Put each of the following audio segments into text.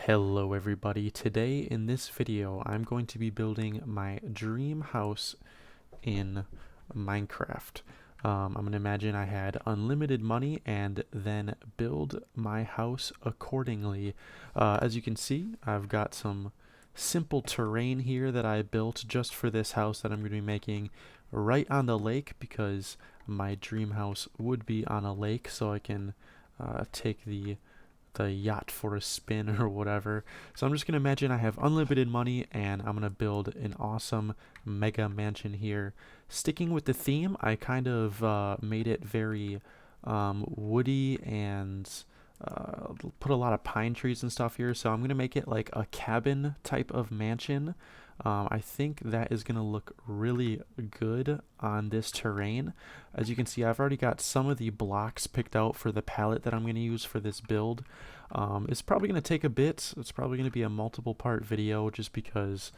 Hello everybody. Today in this video I'm going to be building my dream house in Minecraft. I'm going to imagine I had unlimited money and then build my house accordingly. As you can see, I've got some simple terrain here that I built just for this house that I'm going to be making right on the lake because my dream house would be on a lake, so I can take the yacht for a spin or whatever. So I'm just going to imagine I have unlimited money and I'm going to build an awesome mega mansion here. Sticking with the theme, I kind of made it very woody and put a lot of pine trees and stuff here. So I'm going to make it like a cabin type of mansion. I think that is going to look really good on this terrain. As you can see, I've already got some of the blocks picked out for the palette that I'm going to use for this build. It's probably going to take a bit. It's probably going to be a multiple part video just because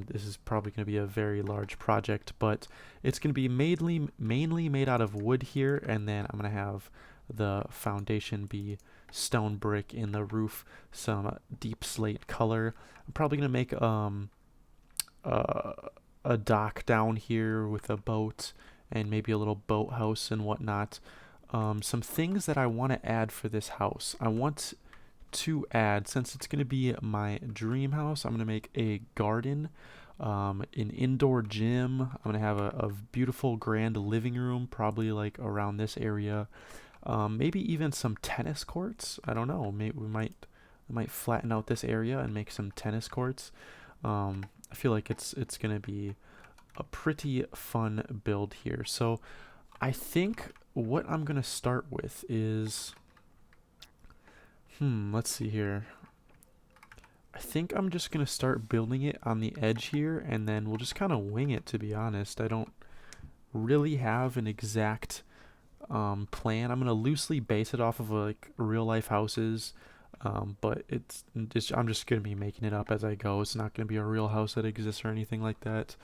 this is probably going to be a very large project, but it's going to be mainly made out of wood here, and then I'm going to have the foundation be stone brick in the roof, some deep slate color. I'm probably going to make a dock down here with a boat and maybe a little boathouse and whatnot. Some things that I want to add for this house. I want to add, since it's going to be my dream house, I'm going to make a garden, an indoor gym. I'm going to have a beautiful grand living room, probably like around this area. Maybe even some tennis courts. I don't know. Maybe we might flatten out this area and make some tennis courts. I feel like it's going to be a pretty fun build here. So I think what I'm going to start with is, let's see here. I think I'm just going to start building it on the edge here, and then we'll just kind of wing it, to be honest. I don't really have an exact plan. I'm going to loosely base it off of like real life houses, but I'm just going to be making it up as I go. It's not going to be a real house that exists or anything like that.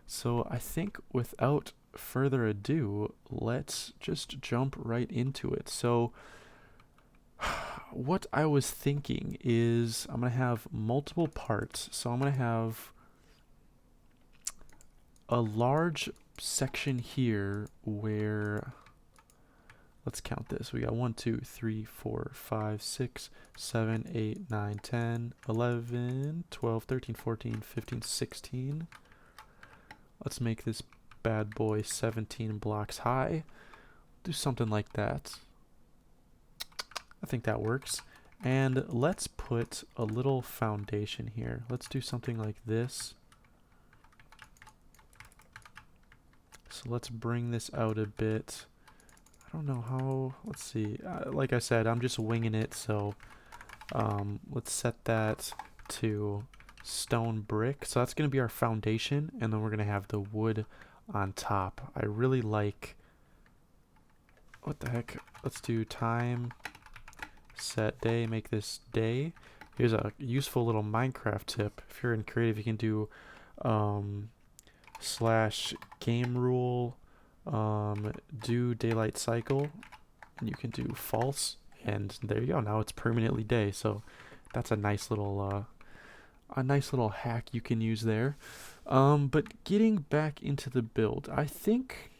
So I think without further ado, let's just jump right into it. So what I was thinking is I'm going to have multiple parts. So I'm going to have a large section here where, let's count this. We got 1, 2, 3, 4, 5, 6, 7, 8, 9, 10, 11, 12, 13, 14, 15, 16. Let's make this bad boy 17 blocks high. Do something like that. I think that works. And let's put a little foundation here. Let's do something like this. So let's bring this out a bit. I don't know how, let's see. Like I said, I'm just winging it, so let's set that to stone brick. So that's going to be our foundation, and then we're going to have the wood on top. I really like, what the heck? Let's do time, set day, make this day. Here's a useful little Minecraft tip. If you're in creative, you can do slash game rule, do daylight cycle, and you can do false, and there you go. Now it's permanently day. So that's a nice little hack you can use there. But getting back into the build, I think,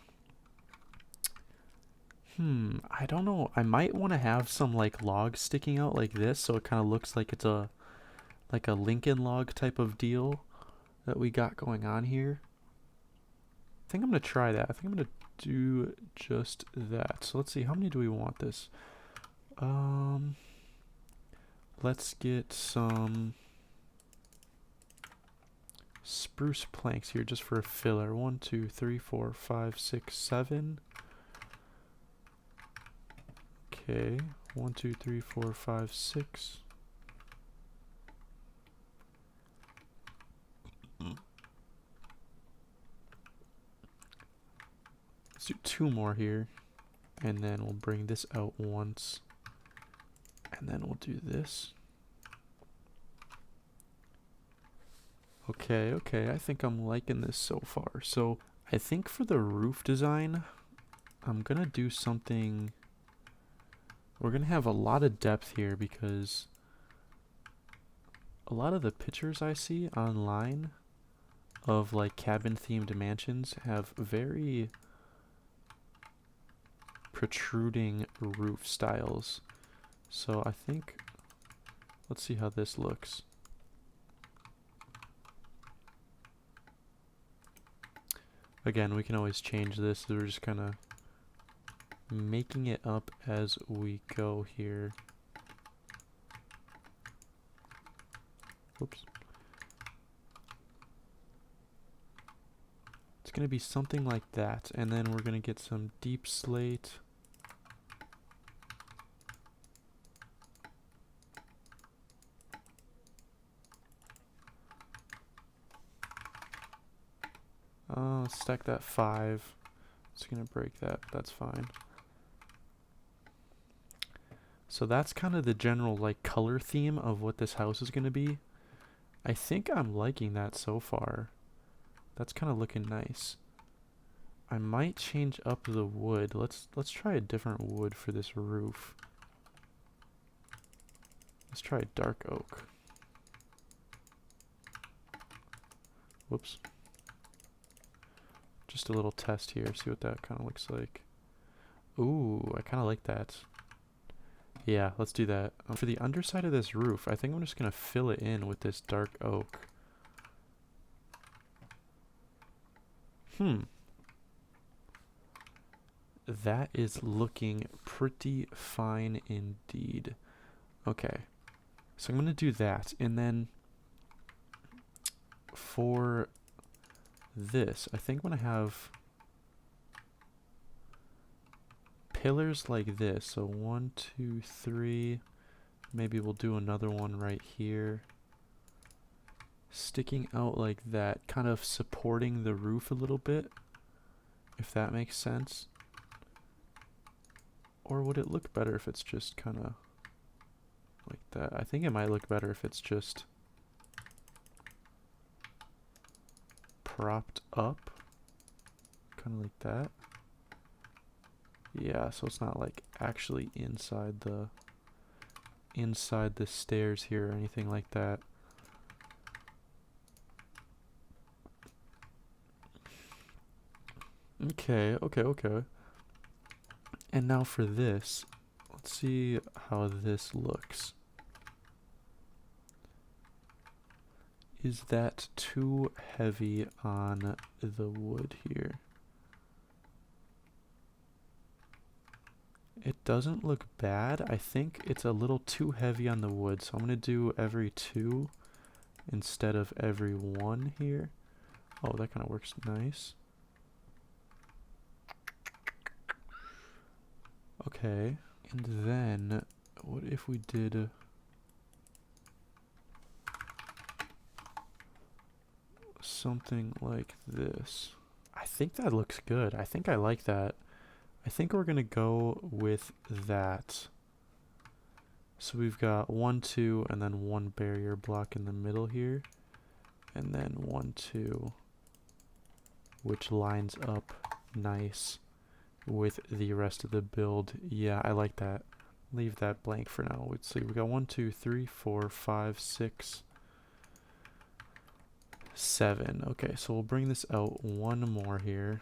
I don't know. I might want to have some like logs sticking out like this, so it kind of looks like it's a Lincoln log type of deal that we got going on here. I think I'm gonna try that. I think I'm gonna do just that. So let's see, how many do we want this? Let's get some spruce planks here just for a filler. 1, 2, 3, 4, 5, 6, 7. Okay, 1, 2, 3, 4, 5, 6. Let's do 2 more here, and then we'll bring this out once, and then we'll do this. Okay, I think I'm liking this so far. So I think for the roof design, I'm gonna do something. We're gonna have a lot of depth here because a lot of the pictures I see online of like cabin themed mansions have very protruding roof styles. So I think, let's see how this looks. Again, we can always change this. We're just kind of making it up as we go here. Oops. It's going to be something like that. And then we're going to get some deep slate. Let's stack that 5. It's going to break that, but that's fine. So that's kind of the general like color theme of what this house is going to be. I think I'm liking that so far. That's kind of looking nice. I might change up the wood. Let's try a different wood for this roof. Let's try dark oak. Whoops. Just a little test here, see what that kind of looks like. Ooh, I kind of like that. Yeah, let's do that. For the underside of this roof, I think I'm just going to fill it in with this dark oak. That is looking pretty fine indeed. Okay, so I'm going to do that. And then for this, I think I'm going to have pillars like this. So 1, 2, 3. Maybe we'll do another one right here. Sticking out like that, kind of supporting the roof a little bit, if that makes sense. Or would it look better if it's just kind of like that? I think it might look better if it's just propped up, kind of like that. Yeah, so it's not like actually inside the stairs here or anything like that. Okay. And now for this, let's see how this looks. Is that too heavy on the wood here? It doesn't look bad. I think it's a little too heavy on the wood, so I'm going to do every 2 instead of every 1 here. Oh, that kind of works nice. Okay, and then what if we did something like this? I think that looks good. I think I like that. I think we're gonna go with that. So we've got 1, 2, and then 1 barrier block in the middle here, and then 1, 2, which lines up nice with the rest of the build. Yeah, I like that. Leave that blank for now. Let's see, we got 1, 2, 3, 4, 5, 6, 7. Okay, so we'll bring this out 1 more here.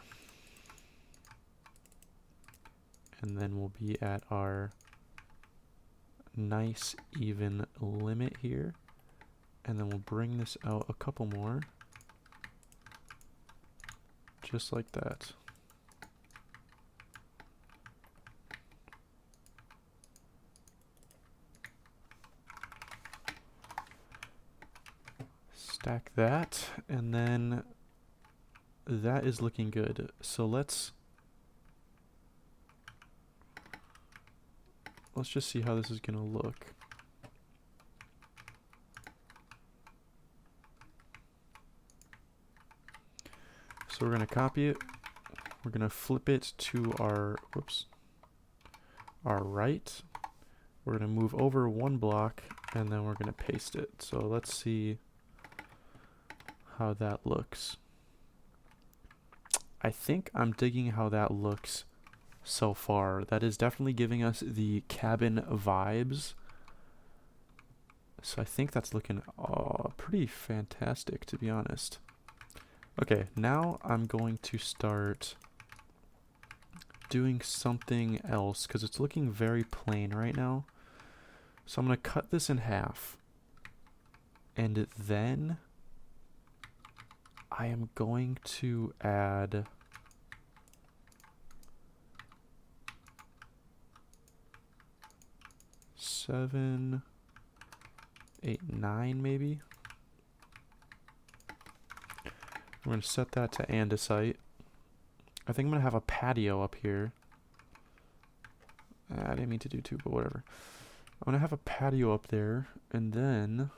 And then we'll be at our nice even limit here. And then we'll bring this out a couple more. Just like that. Stack that, and then that is looking good. So let's just see how this is gonna look. So we're gonna copy it. We're gonna flip it to our right. We're gonna move over 1 block, and then we're gonna paste it. So let's see how that looks. I think I'm digging how that looks so far. That is definitely giving us the cabin vibes. So I think that's looking pretty fantastic, to be honest. Okay, now I'm going to start doing something else because it's looking very plain right now. So I'm going to cut this in half. And then I am going to add seven, 8, 9 maybe. I'm going to set that to andesite. I think I'm going to have a patio up here. I didn't mean to do 2, but whatever. I'm going to have a patio up there, and then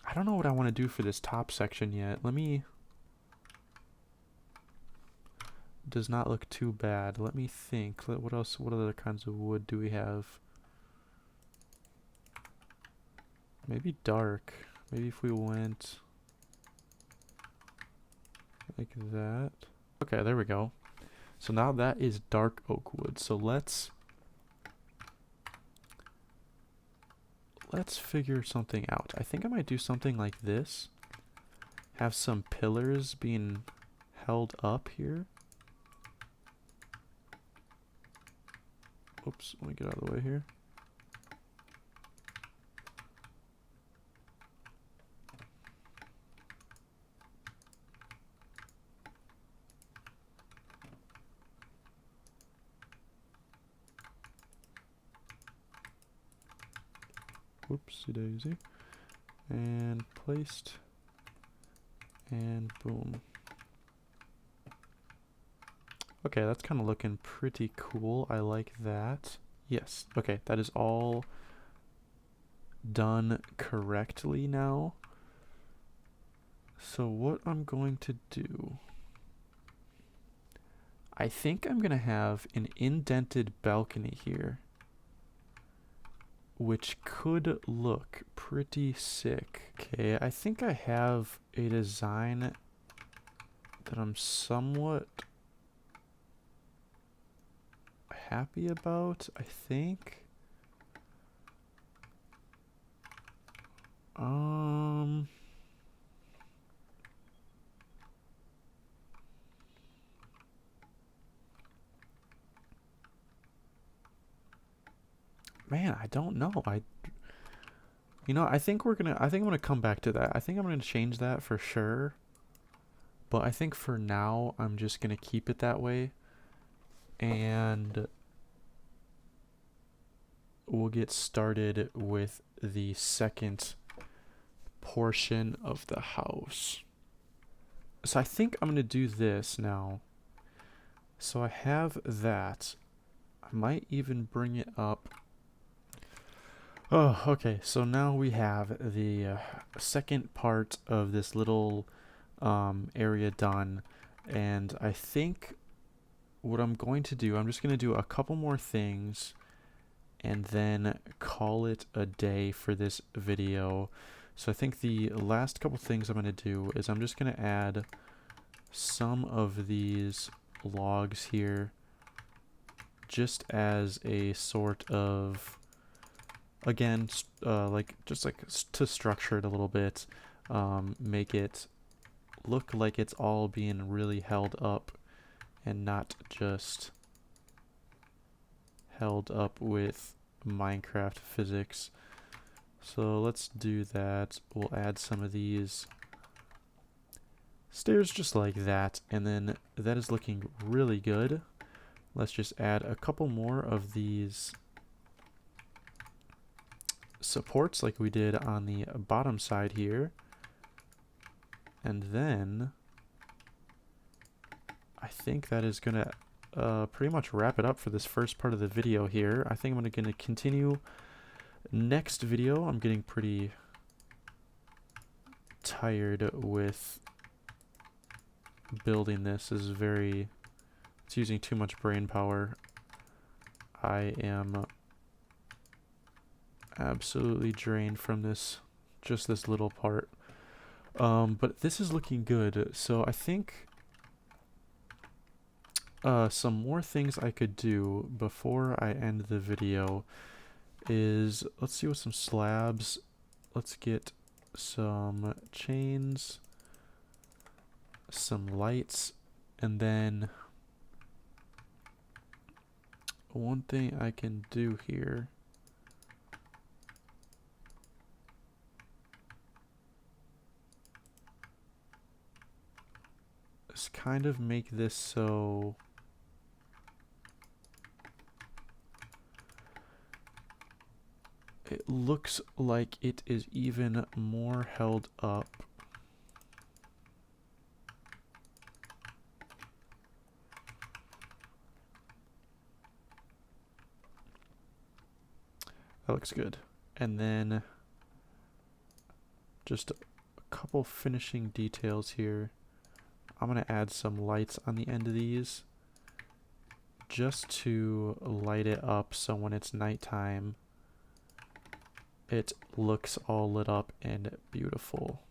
I don't know what I want to do for this top section yet. Does not look too bad. Let me think. What else? What other kinds of wood do we have? Maybe dark. Maybe if we went like that. Okay, there we go. So now that is dark oak wood. So let's figure something out. I think I might do something like this. Have some pillars being held up here. Oops, let me get out of the way here. Whoopsie daisy. And placed. And boom. Okay, that's kind of looking pretty cool. I like that. Yes. Okay, that is all done correctly now. So what I'm going to do, I think I'm going to have an indented balcony here, which could look pretty sick. Okay, I think I have a design that I'm somewhat happy about, I think. Man, I don't know. I think I'm gonna come back to that. I think I'm gonna change that for sure. But I think for now, I'm just gonna keep it that way. And we'll get started with the second portion of the house. So I think I'm gonna do this now. So I have that. I might even bring it up. Oh, okay. So now we have the second part of this little area done. And I think what I'm going to do, I'm just going to do a couple more things and then call it a day for this video. So I think the last couple things I'm going to do is I'm just going to add some of these logs here just as a sort of, again, to structure it a little bit, make it look like it's all being really held up and not just held up with Minecraft physics. So let's do that. We'll add some of these stairs just like that, and then that is looking really good. Let's just add a couple more of these supports like we did on the bottom side here. And then I think that is gonna pretty much wrap it up for this first part of the video here. I think I'm gonna continue next video. I'm getting pretty tired with building this. This is it's using too much brain power. I am absolutely drained from this, just this little part. But this is looking good. So I think some more things I could do before I end the video is, let's see what some slabs, let's get some chains, some lights, and then one thing I can do here is kind of make this so it looks like it is even more held up. That looks good. And then just a couple finishing details here. I'm going to add some lights on the end of these just to light it up so when it's nighttime it looks all lit up and beautiful.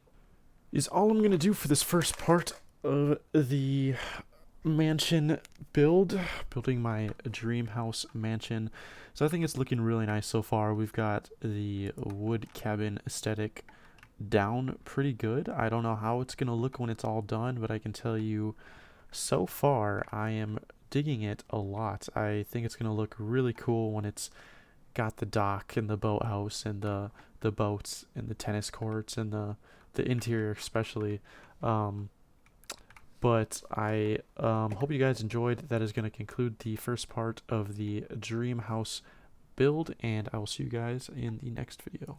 Is all I'm going to do for this first part of the mansion building my dream house mansion. So I think it's looking really nice so far. We've got the wood cabin aesthetic down pretty good. I don't know how it's gonna look when it's all done, but I can tell you so far I am digging it a lot. I think it's gonna look really cool when it's got the dock and the boathouse and the boats and the tennis courts and the interior especially. But I hope you guys enjoyed. That is going to conclude the first part of the dream house build, and I will see you guys in the next video.